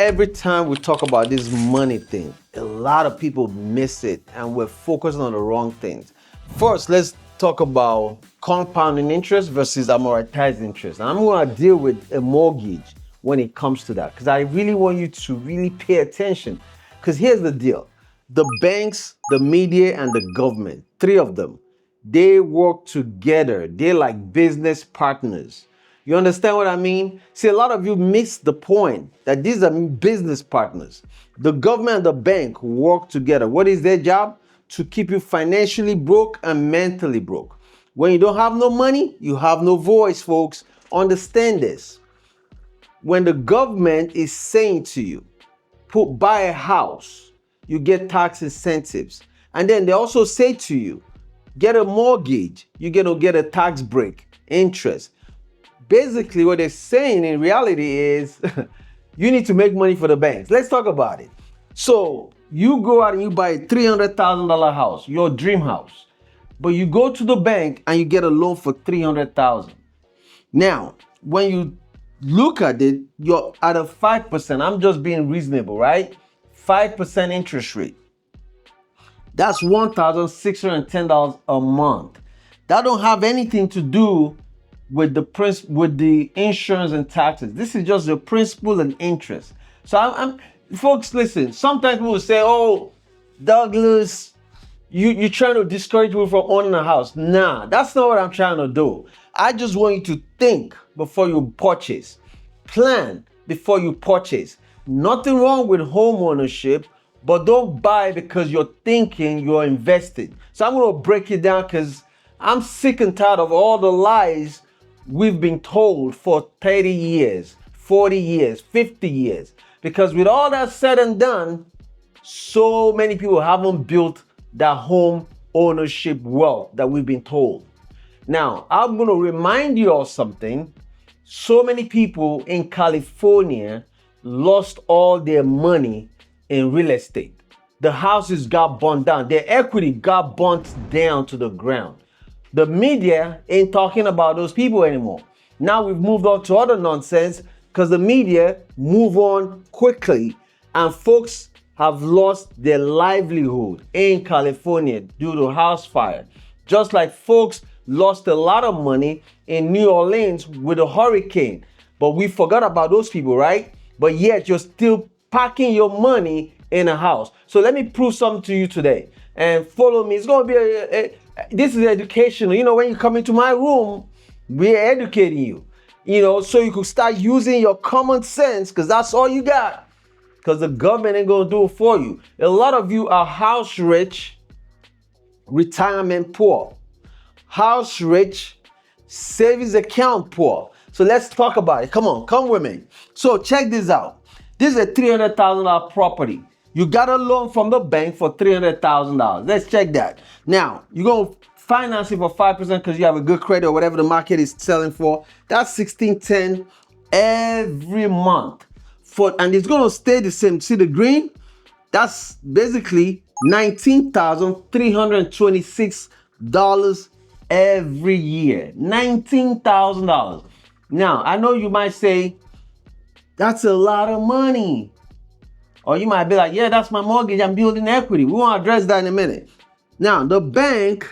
every time we talk about this money thing, a lot of people miss it and we're focusing on the wrong things. First, let's talk about compounding interest versus amortized interest. And I'm going to deal with a mortgage when it comes to that because I really want you to really pay attention. Because here's the deal. The banks, the media, and the government, three of them, they work together. They're like business partners. You understand what I mean? See, a lot of you miss the point that these are business partners. The government and the bank work together. What is their job? To keep you financially broke and mentally broke. When you don't have no money, you have no voice, folks. Understand this. When the government is saying to you, buy a house, you get tax incentives. And then they also say to you, get a mortgage, you're going to get a tax break, interest. Basically, what they're saying in reality is you need to make money for the banks. Let's talk about it. So you go out and you buy a $300,000 house, your dream house, but you go to the bank and you get a loan for $300,000. Now, when you look at it, you're at a 5%. I'm just being reasonable, right? 5% interest rate. That's $1,610 a month. That don't have anything to do with the insurance and taxes. This is just the principal and interest. So folks, listen, sometimes people will say, oh, Douglas, you're trying to discourage people from owning a house. Nah, that's not what I'm trying to do. I just want you to think before you purchase. Plan before you purchase. Nothing wrong with home ownership, but don't buy because you're thinking you're invested. So I'm going to break it down because I'm sick and tired of all the lies we've been told for 30 years, 40 years, 50 years. Because with all that said and done, so many people haven't built that home ownership wealth that we've been told. Now, I'm going to remind you of something. So many people in California lost all their money in real estate. The houses got burnt down. Their equity got burnt down to the ground. The media ain't talking about those people anymore. Now we've moved on to other nonsense because the media move on quickly and folks have lost their livelihood in California due to house fire. Just like folks lost a lot of money in New Orleans with a hurricane. But we forgot about those people, right? But yet you're still packing your money in a house. So let me prove something to you today. And follow me. It's going to be this is educational. You know, when you come into my room, we're educating you. You know, so you could start using your common sense because that's all you got. Because the government ain't going to do it for you. A lot of you are house rich, retirement poor. House rich, savings account poor. So let's talk about it. Come on, come with me. So check this out. This is a $300,000 property. You got a loan from the bank for $300,000. Let's check that. Now, you're going to finance it for 5% because you have a good credit or whatever the market is selling for. That's $1,610 every month. And it's going to stay the same. See the green? That's basically $19,326 every year. $19,000. Now, I know you might say, that's a lot of money. Or you might be like, yeah, that's my mortgage. I'm building equity. We want to address that in a minute. Now, the bank,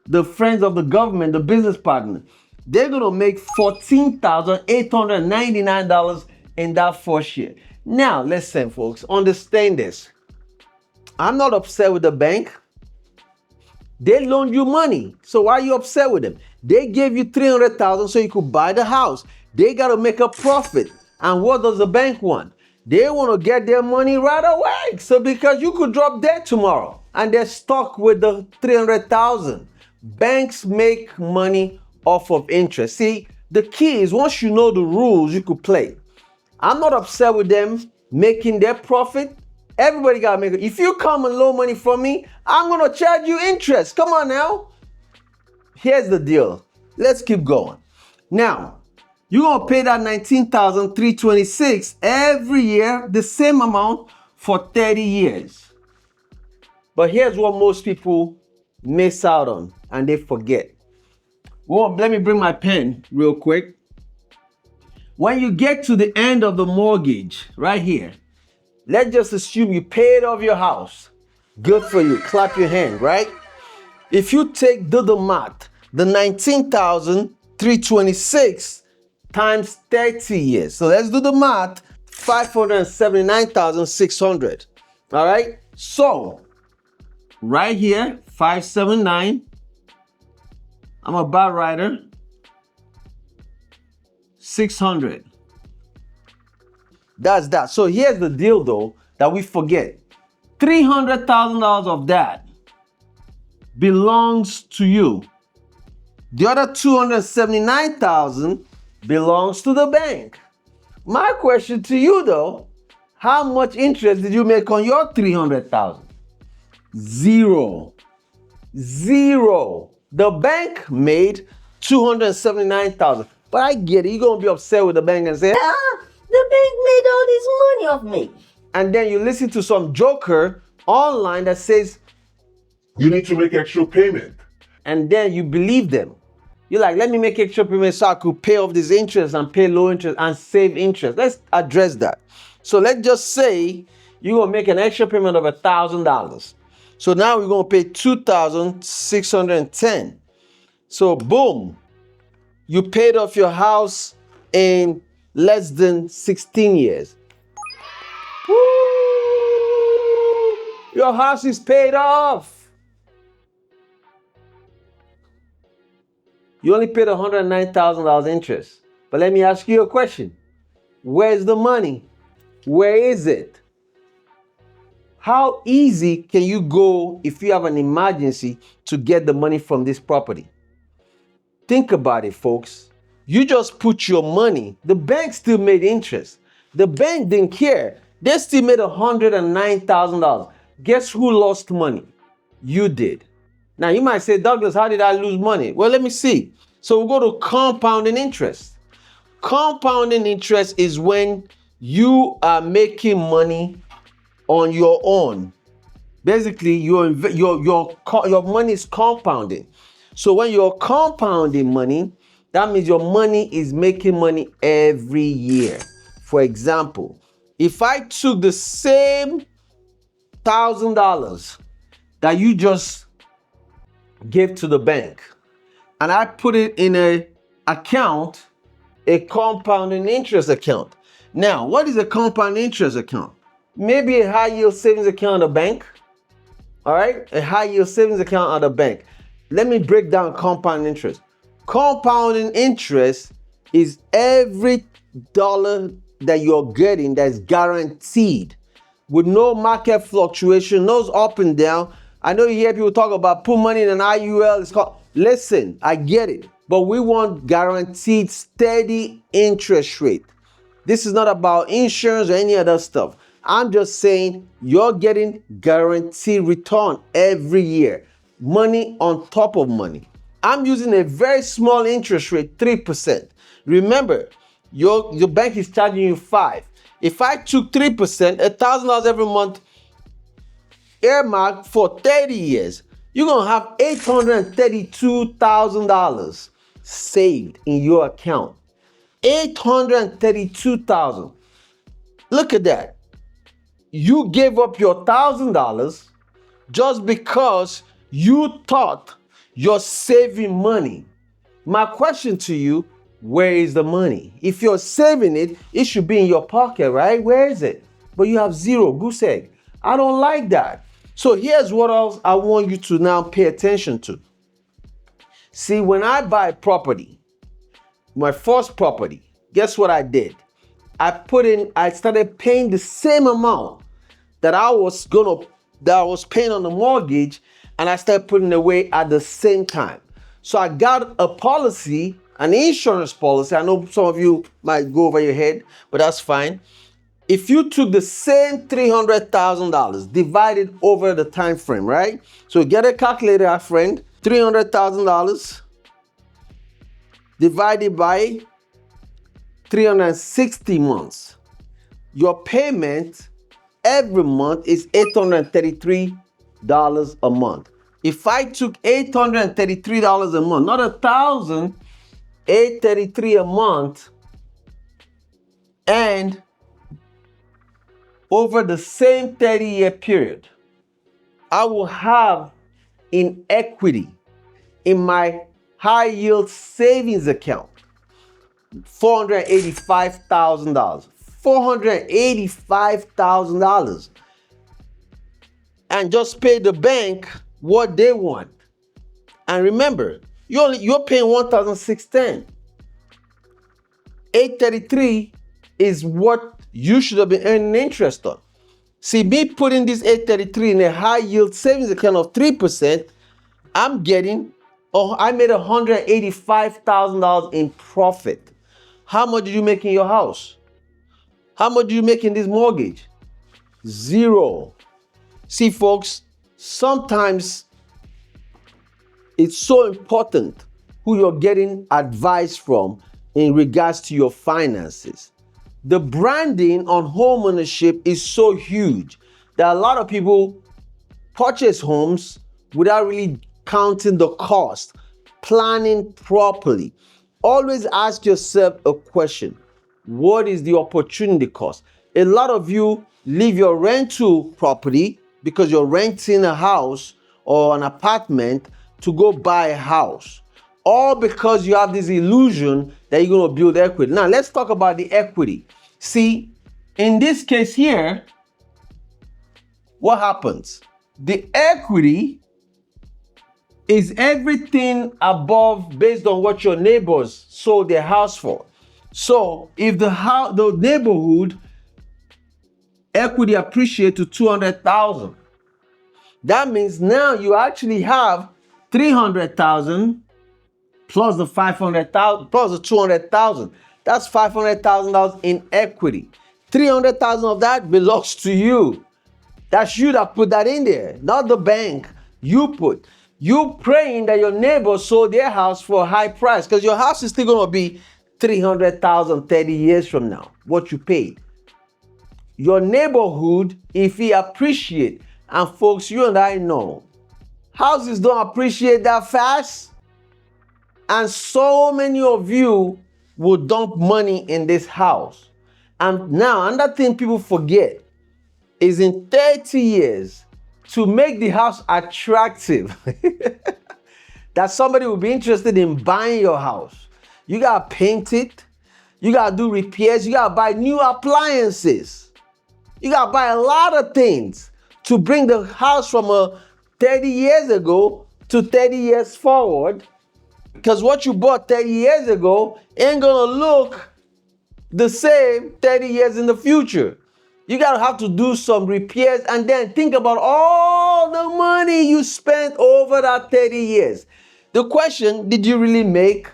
the friends of the government, the business partner, they're going to make $14,899 in that first year. Now, listen, folks, understand this. I'm not upset with the bank. They loaned you money. So why are you upset with them? They gave you $300,000 so you could buy the house. They got to make a profit. And what does the bank want? They want to get their money right away. So because you could drop dead tomorrow and they're stuck with the $300,000. Banks make money off of interest. See, the key is once you know the rules, you could play. I'm not upset with them making their profit. Everybody got to make it. If you come and loan money from me, I'm going to charge you interest. Come on now. Here's the deal. Let's keep going. Now, you're going to pay that $19,326 every year, the same amount for 30 years. But here's what most people miss out on and they forget. Well, let me bring my pen real quick. When you get to the end of the mortgage, right here, let's just assume you paid off your house. Good for you. Clap your hand, right? If you do the math, the 19,326 times 30 years. So let's do the math. 579,600. All right. So right here, 579. I'm a bad writer. 600. That's that. So here's the deal though that we forget. $300,000 of that belongs to you. The other 279,000 belongs to the bank. My question to you though, how much interest did you make on your 300,000? Zero. The bank made 279,000. But I get it. You're gonna be upset with the bank and say, the bank made all this money off me. And then you listen to some joker online that says, you need to make extra payment. And then you believe them. You're like, let me make extra payment so I could pay off this interest and pay low interest and save interest. Let's address that. So let's just say you're gonna make an extra payment of $1,000. So now we're gonna pay 2,610. So boom, you paid off your house in less than 16 years. Woo! Your house is paid off. You only paid $109,000 interest. But let me ask you a question. Where's the money? Where is it? How easy can you go if you have an emergency to get the money from this property? Think about it, folks. You just put your money. The bank still made interest. The bank didn't care. They still made $109,000. Guess who lost money? You did. Now you might say, Douglas, how did I lose money? Well, let me see. So we'll go to compounding interest. Compounding interest is when you are making money on your own. Basically, your money is compounding. So when you're compounding money, that means your money is making money every year. For example, if I took the same $1,000 that you just gave to the bank and I put it in a account, a compounding interest account. Now, what is a compound interest account? Maybe a high yield savings account at a bank. All right, a high yield savings account at a bank. Let me break down compound interest. Compounding interest is every dollar that you're getting that's guaranteed with no market fluctuation, no up and down. I know you hear people talk about put money in an IUL. It's called, listen, I get it, but we want guaranteed steady interest rate. This is not about insurance or any other stuff. I'm just saying you're getting guaranteed return every year. Money on top of money. I'm using a very small interest rate, 3%. Remember, your bank is charging you 5%. If I took 3%, $1,000 every month, earmarked for 30 years, you're gonna have $832,000 saved in your account. $832,000. Look at that. You gave up your $1,000 just because you thought you're saving money. My question to you, where is the money? If you're saving it, it should be in your pocket, right? Where is it? But you have zero, goose egg. I don't like that. So here's what else I want you to now pay attention to. See, when I buy property, my first property, guess what I did? I started paying the same amount that I was paying on the mortgage, and I started putting away at the same time. So I got a policy, an insurance policy. I know some of you might go over your head, but that's fine. If you took the same $300,000 divided over the time frame, right? So get a calculator, our friend. $300,000 divided by 360 months. Your payment every month is $833 a month. If I took $833 a month, not $1,000, $833 a month, And over the same 30-year period, I will have in equity in my high yield savings account $485,000. $485,000. And just pay the bank what they want. And remember, you're paying 1,610. 833 is what you should have been earning interest on. See, me putting this 833 in a high yield savings account of 3%, I made $185,000 in profit. How much did you make in your house? How much do you make in this mortgage? Zero. See, folks, sometimes it's so important who you're getting advice from in regards to your finances. The branding on home ownership is so huge that a lot of people purchase homes without really counting the cost, planning properly. Always ask yourself a question. What is the opportunity cost? A lot of you leave your rental property because you're renting a house or an apartment to go buy a house. All because you have this illusion that you're going to build equity. Now, let's talk about the equity. See, in this case here, what happens? The equity is everything above based on what your neighbors sold their house for. So if the neighborhood equity appreciate to 200,000, that means now you actually have 300,000 plus the 500,000 plus the 200,000. That's $500,000 in equity. 300,000 of that belongs to you. That's you that put that in there, not the bank. You put. You praying that your neighbor sold their house for a high price because your house is still going to be 300,000 30 years from now, what you paid. Your neighborhood, if he appreciate, and folks, you and I know, houses don't appreciate that fast. And so many of you will dump money in this house. And now, another thing people forget is in 30 years, to make the house attractive, that somebody will be interested in buying your house, you gotta paint it, you gotta do repairs, you gotta buy new appliances, you gotta buy a lot of things to bring the house from 30 years ago to 30 years forward. Because what you bought 30 years ago ain't gonna look the same 30 years in the future. You gotta have to do some repairs and then think about all the money you spent over that 30 years. The question, did you really make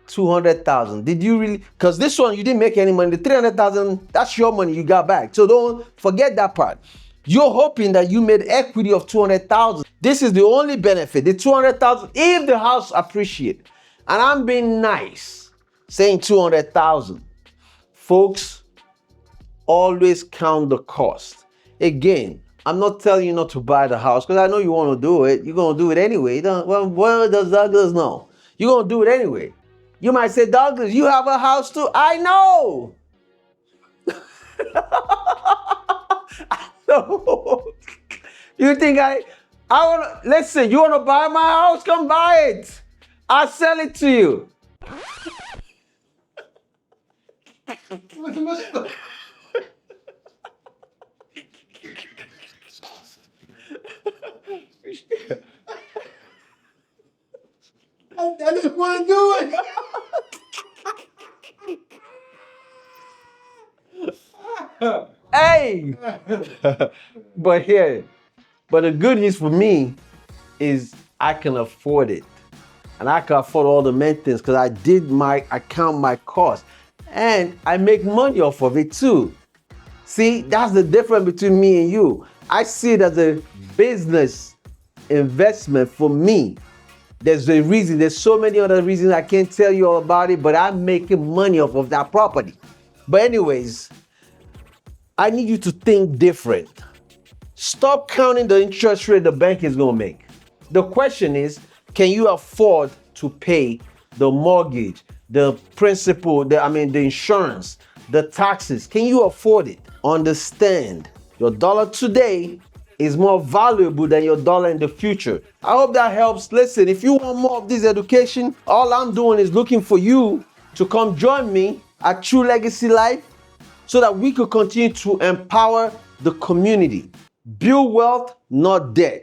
200,000? Did you really? Because this one, you didn't make any money. The 300,000, that's your money you got back. So don't forget that part. You're hoping that you made equity of 200,000. This is the only benefit, the 200,000, if the house appreciate. And I'm being nice, saying 200,000. Folks, always count the cost. Again, I'm not telling you not to buy the house because I know you want to do it. You're going to do it anyway. Well, does Douglas know? You're going to do it anyway. You might say, Douglas, you have a house too. I know. No. You think I want to, listen, you want to buy my house? Come buy it. I'll sell it to you. I didn't want to do it. Hey! But the good news for me is I can afford it. And I can afford all the maintenance because I count my costs. And I make money off of it too. See, that's the difference between me and you. I see it as a business investment for me. There's a reason, there's so many other reasons I can't tell you all about it, but I'm making money off of that property. But anyways, I need you to think different. Stop counting the interest rate the bank is gonna make. The question is, can you afford to pay the mortgage, the principal, the insurance, the taxes. Can you afford it? Understand, your dollar today is more valuable than your dollar in the future. I hope that helps. Listen, if you want more of this education, all I'm doing is looking for you to come join me at TruLegacy Life so that we could continue to empower the community. Build wealth, not debt.